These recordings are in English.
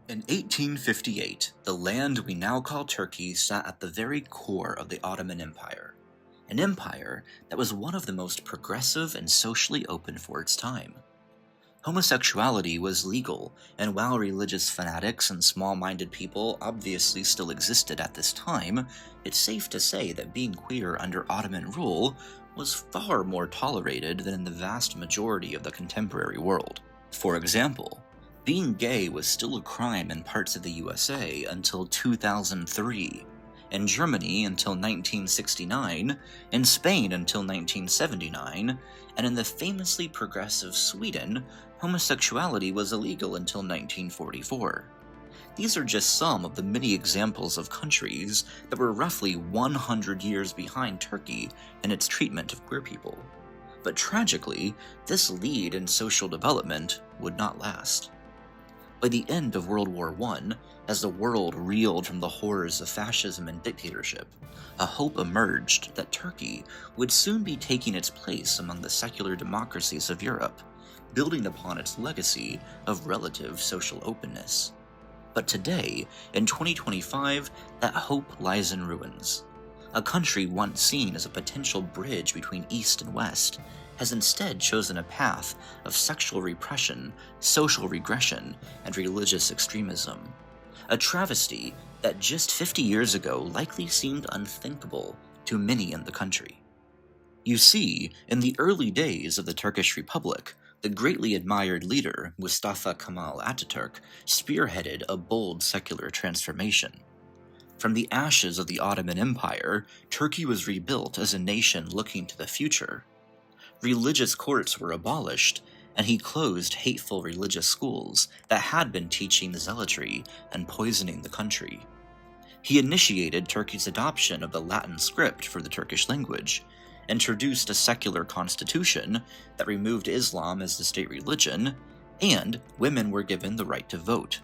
In 1858, the land we now call Turkey sat at the very core of the Ottoman Empire, an empire that was one of the most progressive and socially open for its time. Homosexuality was legal, and while religious fanatics and small-minded people obviously still existed at this time, it's safe to say that being queer under Ottoman rule was far more tolerated than in the vast majority of the contemporary world. For example, being gay was still a crime in parts of the USA until 2003, in Germany until 1969, in Spain until 1979, and in the famously progressive Sweden, homosexuality was illegal until 1944. These are just some of the many examples of countries that were roughly 100 years behind Turkey in its treatment of queer people. But tragically, this lead in social development would not last. By the end of World War I, as the world reeled from the horrors of fascism and dictatorship, a hope emerged that Turkey would soon be taking its place among the secular democracies of Europe, building upon its legacy of relative social openness. But today, in 2025, that hope lies in ruins. A country once seen as a potential bridge between East and West has instead chosen a path of sexual repression, social regression, and religious extremism. A travesty that just 50 years ago likely seemed unthinkable to many in the country. You see, in the early days of the Turkish Republic, the greatly admired leader Mustafa Kemal Ataturk spearheaded a bold secular transformation. From the ashes of the Ottoman Empire, Turkey was rebuilt as a nation looking to the future. Religious courts were abolished, and he closed hateful religious schools that had been teaching zealotry and poisoning the country. He initiated Turkey's adoption of the Latin script for the Turkish language, introduced a secular constitution that removed Islam as the state religion, and women were given the right to vote,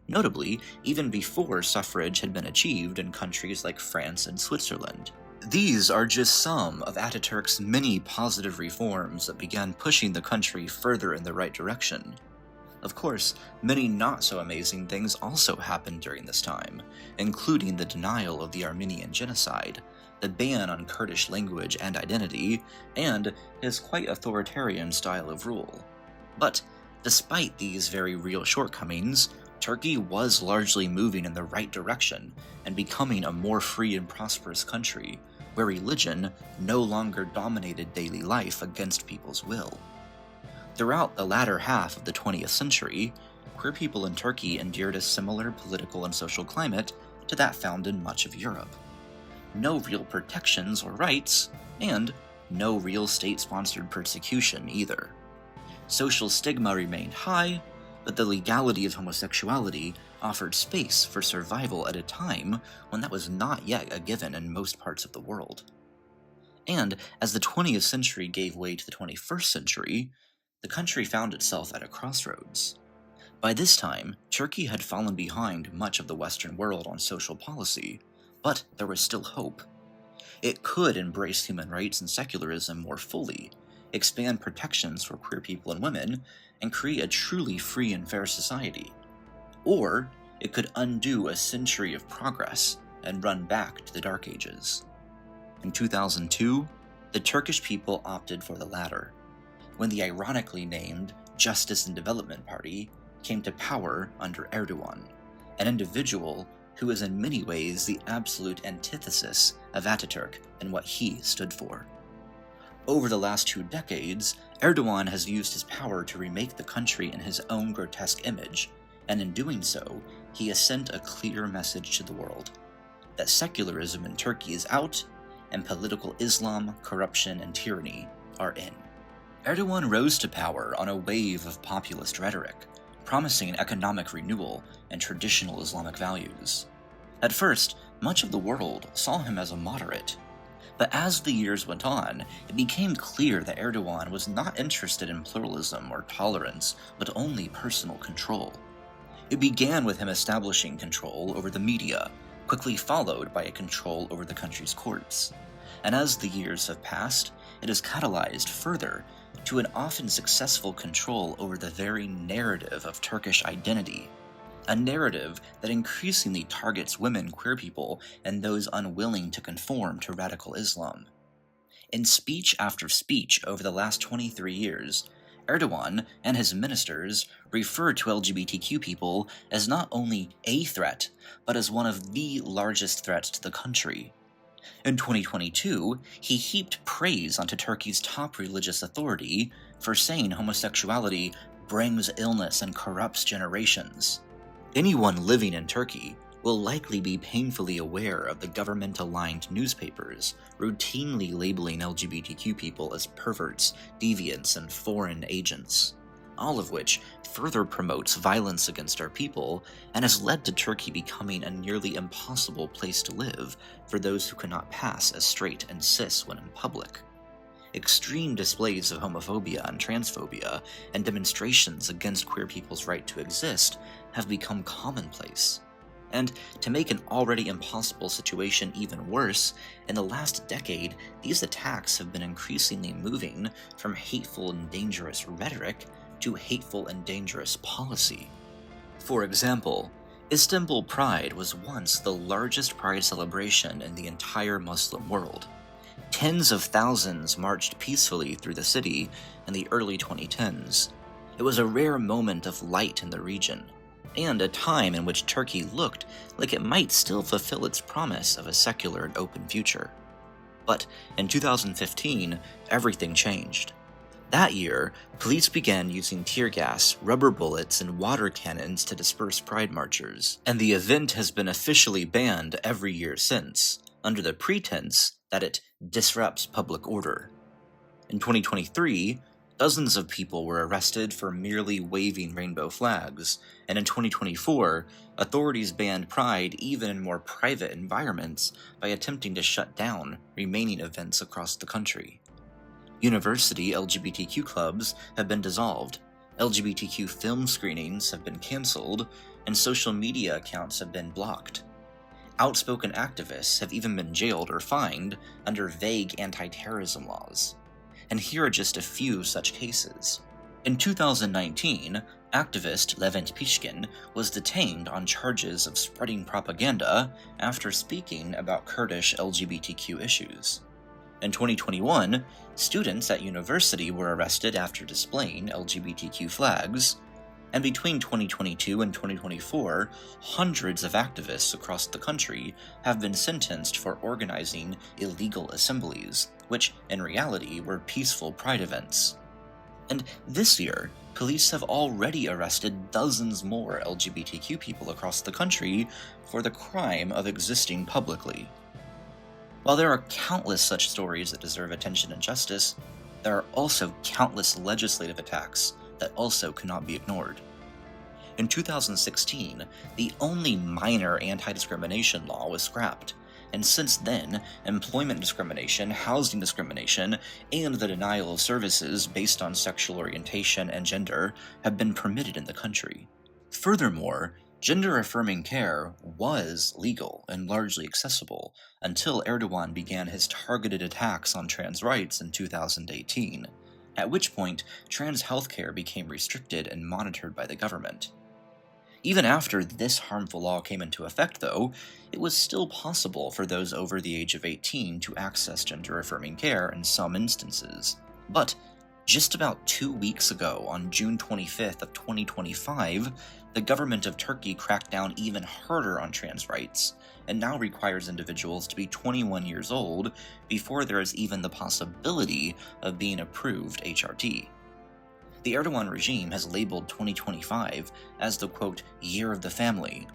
notably even before suffrage had been achieved in countries like France and Switzerland. These are just some of Ataturk's many positive reforms that began pushing the country further in the right direction. Of course, many not-so-amazing things also happened during this time, including the denial of the Armenian genocide, the ban on Kurdish language and identity, and his quite authoritarian style of rule. But despite these very real shortcomings, Turkey was largely moving in the right direction and becoming a more free and prosperous country, where religion no longer dominated daily life against people's will. Throughout the latter half of the 20th century, queer people in Turkey endured a similar political and social climate to that found in much of Europe. No real protections or rights, and no real state-sponsored persecution either. Social stigma remained high, but the legality of homosexuality offered space for survival at a time when that was not yet a given in most parts of the world. And as the 20th century gave way to the 21st century, the country found itself at a crossroads. By this time, Turkey had fallen behind much of the Western world on social policy, but there was still hope. It could embrace human rights and secularism more fully, expand protections for queer people and women, and create a truly free and fair society. Or it could undo a century of progress and run back to the Dark Ages. In 2002, the Turkish people opted for the latter, when the ironically named Justice and Development Party came to power under Erdogan, an individual who is in many ways the absolute antithesis of Ataturk and what he stood for. Over the last 2 decades, Erdogan has used his power to remake the country in his own grotesque image, and in doing so, he has sent a clear message to the world that secularism in Turkey is out, and political Islam, corruption, and tyranny are in. Erdogan rose to power on a wave of populist rhetoric, promising economic renewal and traditional Islamic values. At first, much of the world saw him as a moderate. But as the years went on, it became clear that Erdogan was not interested in pluralism or tolerance, but only personal control. It began with him establishing control over the media, quickly followed by a control over the country's courts. And as the years have passed, it has catalyzed further to an often successful control over the very narrative of Turkish identity, a narrative that increasingly targets women, queer people, and those unwilling to conform to radical Islam. In speech after speech over the last 23 years, Erdogan and his ministers refer to LGBTQ people as not only a threat, but as one of the largest threats to the country. In 2022, he heaped praise onto Turkey's top religious authority for saying homosexuality brings illness and corrupts generations. Anyone living in Turkey will likely be painfully aware of the government-aligned newspapers routinely labeling LGBTQ people as perverts, deviants, and foreign agents, all of which further promotes violence against our people and has led to Turkey becoming a nearly impossible place to live for those who cannot pass as straight and cis when in public. Extreme displays of homophobia and transphobia and demonstrations against queer people's right to exist have become commonplace. And to make an already impossible situation even worse, in the last decade, these attacks have been increasingly moving from hateful and dangerous rhetoric to hateful and dangerous policy. For example, Istanbul Pride was once the largest pride celebration in the entire Muslim world. Tens of thousands marched peacefully through the city in the early 2010s. It was a rare moment of light in the region, and a time in which Turkey looked like it might still fulfill its promise of a secular and open future. But in 2015, everything changed. That year, police began using tear gas, rubber bullets, and water cannons to disperse pride marchers, and the event has been officially banned every year since, under the pretense that it disrupts public order. In 2023, dozens of people were arrested for merely waving rainbow flags, and in 2024, authorities banned Pride even in more private environments by attempting to shut down remaining events across the country. University LGBTQ clubs have been dissolved, LGBTQ film screenings have been cancelled, and social media accounts have been blocked. Outspoken activists have even been jailed or fined under vague anti-terrorism laws. And here are just a few such cases. In 2019, activist Levent Pishkin was detained on charges of spreading propaganda after speaking about Kurdish LGBTQ issues. In 2021, students at university were arrested after displaying LGBTQ flags, and between 2022 and 2024, hundreds of activists across the country have been sentenced for organizing illegal assemblies, which in reality were peaceful pride events. And this year, police have already arrested dozens more LGBTQ people across the country for the crime of existing publicly. While there are countless such stories that deserve attention and justice, there are also countless legislative attacks that also cannot be ignored. In 2016, the only minor anti-discrimination law was scrapped, and since then, employment discrimination, housing discrimination, and the denial of services based on sexual orientation and gender have been permitted in the country. Furthermore, gender-affirming care was legal and largely accessible until Erdogan began his targeted attacks on trans rights in 2018, at which point trans healthcare became restricted and monitored by the government. Even after this harmful law came into effect, though, it was still possible for those over the age of 18 to access gender-affirming care in some instances. But just about 2 weeks ago, on June 25th of 2025, the government of Turkey cracked down even harder on trans rights, and now requires individuals to be 21 years old before there is even the possibility of being approved HRT. The Erdogan regime has labeled 2025 as the, quote, year of the family,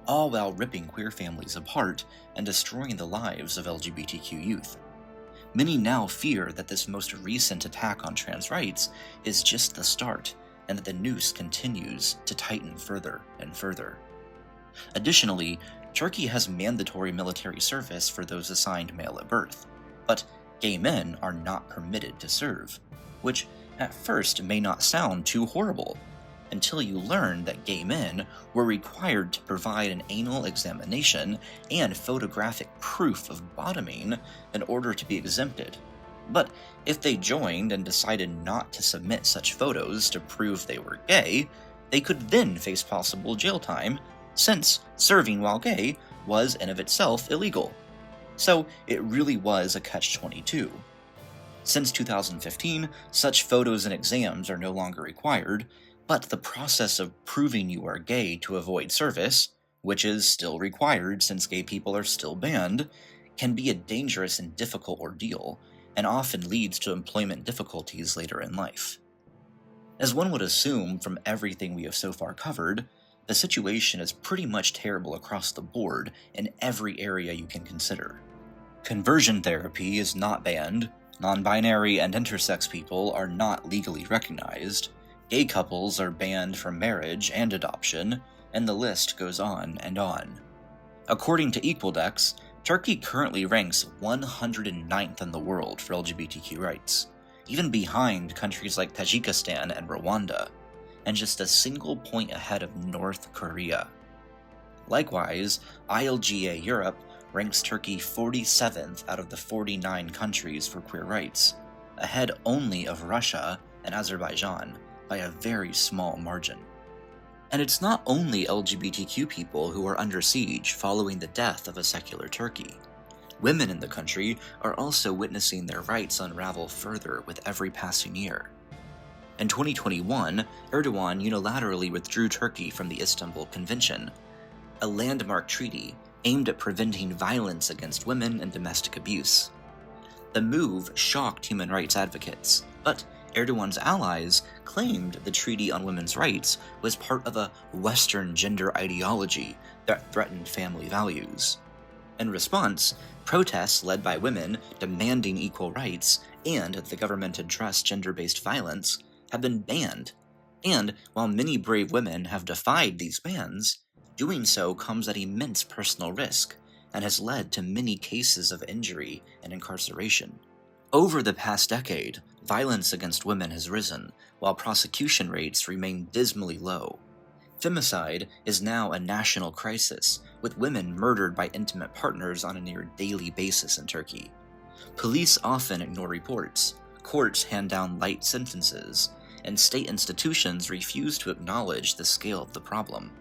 all while ripping queer families apart and destroying the lives of LGBTQ youth. Many now fear that this most recent attack on trans rights is just the start, and that the noose continues to tighten further and further. Additionally, Turkey has mandatory military service for those assigned male at birth, but gay men are not permitted to serve, which at first may not sound too horrible, until you learn that gay men were required to provide an anal examination and photographic proof of bottoming in order to be exempted. But if they joined and decided not to submit such photos to prove they were gay, they could then face possible jail time, since serving while gay was in of itself illegal. So it really was a catch-22. Since 2015, such photos and exams are no longer required, but the process of proving you are gay to avoid service, which is still required since gay people are still banned, can be a dangerous and difficult ordeal, and often leads to employment difficulties later in life. As one would assume from everything we have so far covered, the situation is pretty much terrible across the board in every area you can consider. Conversion therapy is not banned, non-binary and intersex people are not legally recognized, gay couples are banned from marriage and adoption, and the list goes on and on. According to Equaldex, Turkey currently ranks 109th in the world for LGBTQ rights, even behind countries like Tajikistan and Rwanda, and just a single point ahead of North Korea. Likewise, ILGA Europe ranks Turkey 47th out of the 49 countries for queer rights, ahead only of Russia and Azerbaijan by a very small margin. And it's not only LGBTQ people who are under siege following the death of a secular Turkey. Women in the country are also witnessing their rights unravel further with every passing year. In 2021, Erdogan unilaterally withdrew Turkey from the Istanbul Convention, a landmark treaty aimed at preventing violence against women and domestic abuse. The move shocked human rights advocates, but Erdogan's allies claimed the Treaty on Women's Rights was part of a Western gender ideology that threatened family values. In response, protests led by women demanding equal rights and that the government address gender-based violence have been banned, and while many brave women have defied these bans, doing so comes at immense personal risk and has led to many cases of injury and incarceration. Over the past decade, violence against women has risen, while prosecution rates remain dismally low. Femicide is now a national crisis, with women murdered by intimate partners on a near daily basis in Turkey. Police often ignore reports, courts hand down light sentences, and state institutions refuse to acknowledge the scale of the problem.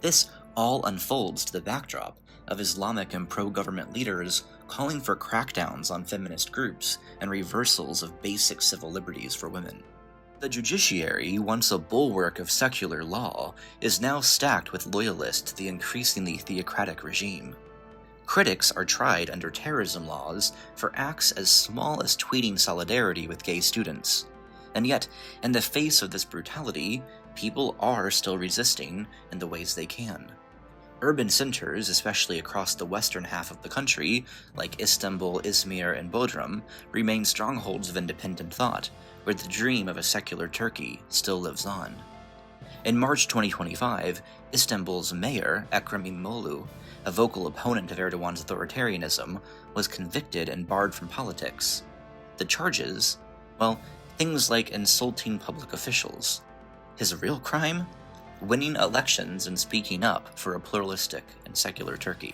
This all unfolds to the backdrop of Islamic and pro-government leaders calling for crackdowns on feminist groups and reversals of basic civil liberties for women. The judiciary, once a bulwark of secular law, is now stacked with loyalists to the increasingly theocratic regime. Critics are tried under terrorism laws for acts as small as tweeting solidarity with gay students. And yet, in the face of this brutality, people are still resisting in the ways they can. Urban centers, especially across the western half of the country, like Istanbul, Izmir, and Bodrum, remain strongholds of independent thought, where the dream of a secular Turkey still lives on. In March 2025, Istanbul's mayor, Ekrem İmamoğlu, a vocal opponent of Erdogan's authoritarianism, was convicted and barred from politics. The charges? Well, things like insulting public officials. His real crime? Winning elections and speaking up for a pluralistic and secular Turkey.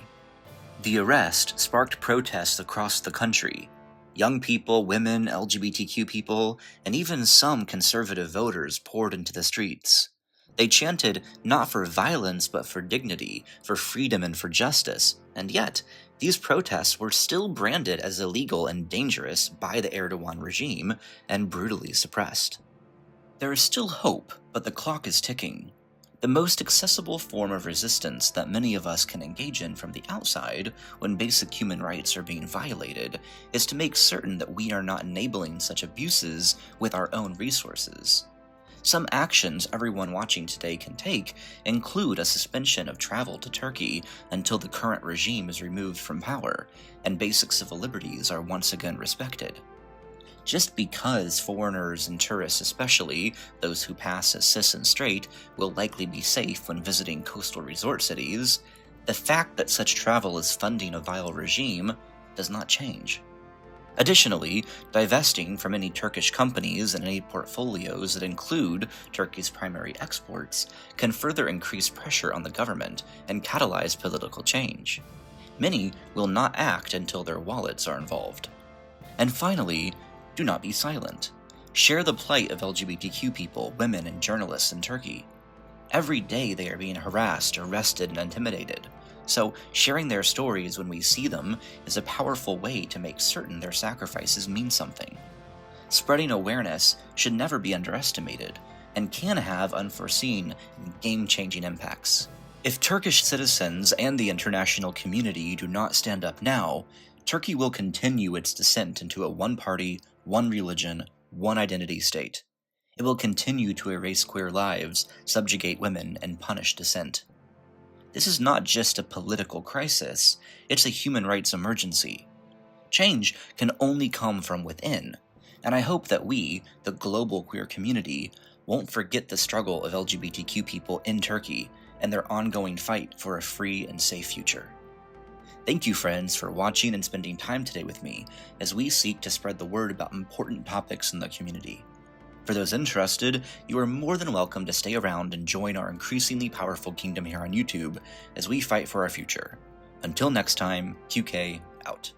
The arrest sparked protests across the country. Young people, women, LGBTQ people, and even some conservative voters poured into the streets. They chanted not for violence but for dignity, for freedom and for justice, and yet, these protests were still branded as illegal and dangerous by the Erdogan regime and brutally suppressed. There is still hope, but the clock is ticking. The most accessible form of resistance that many of us can engage in from the outside when basic human rights are being violated is to make certain that we are not enabling such abuses with our own resources. Some actions everyone watching today can take include a suspension of travel to Turkey until the current regime is removed from power and basic civil liberties are once again respected. Just because foreigners and tourists, especially those who pass as cis and straight, will likely be safe when visiting coastal resort cities, the fact that such travel is funding a vile regime does not change. Additionally, divesting from any Turkish companies and any portfolios that include Turkey's primary exports can further increase pressure on the government and catalyze political change. Many will not act until their wallets are involved. And finally, do not be silent. Share the plight of LGBTQ people, women, and journalists in Turkey. Every day they are being harassed, arrested, and intimidated. So, sharing their stories when we see them is a powerful way to make certain their sacrifices mean something. Spreading awareness should never be underestimated, and can have unforeseen, game-changing impacts. If Turkish citizens and the international community do not stand up now, Turkey will continue its descent into a one-party, one-religion, one-identity state. It will continue to erase queer lives, subjugate women, and punish dissent. This is not just a political crisis, it's a human rights emergency. Change can only come from within, and I hope that we, the global queer community, won't forget the struggle of LGBTQ people in Turkey and their ongoing fight for a free and safe future. Thank you, friends, for watching and spending time today with me as we seek to spread the word about important topics in the community. For those interested, you are more than welcome to stay around and join our increasingly powerful kingdom here on YouTube as we fight for our future. Until next time, QK out.